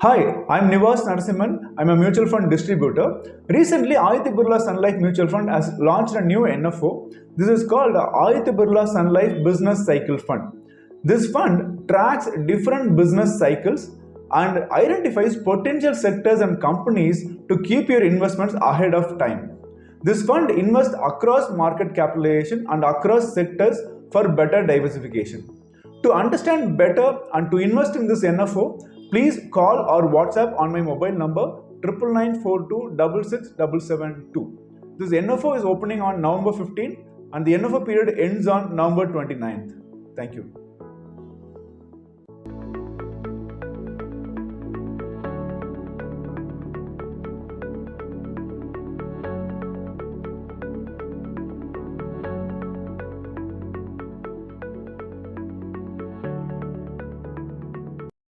Hi, I'm Nivas Narasimhan. I'm a mutual fund distributor. Recently, Adita Birla SUNLIFE Mutual Fund has launched a new NFO. This is called Adita Birla SUNLIFE Business Cycle Fund. This fund tracks different business cycles and identifies potential sectors and companies to keep your investments ahead of time. This fund invests across market capitalization and across sectors for better diversification. To understand better and to invest in this NFO, please call or WhatsApp on my mobile number 9942 This NFO is opening on November 15 and the NFO period ends on November 29th. Thank you.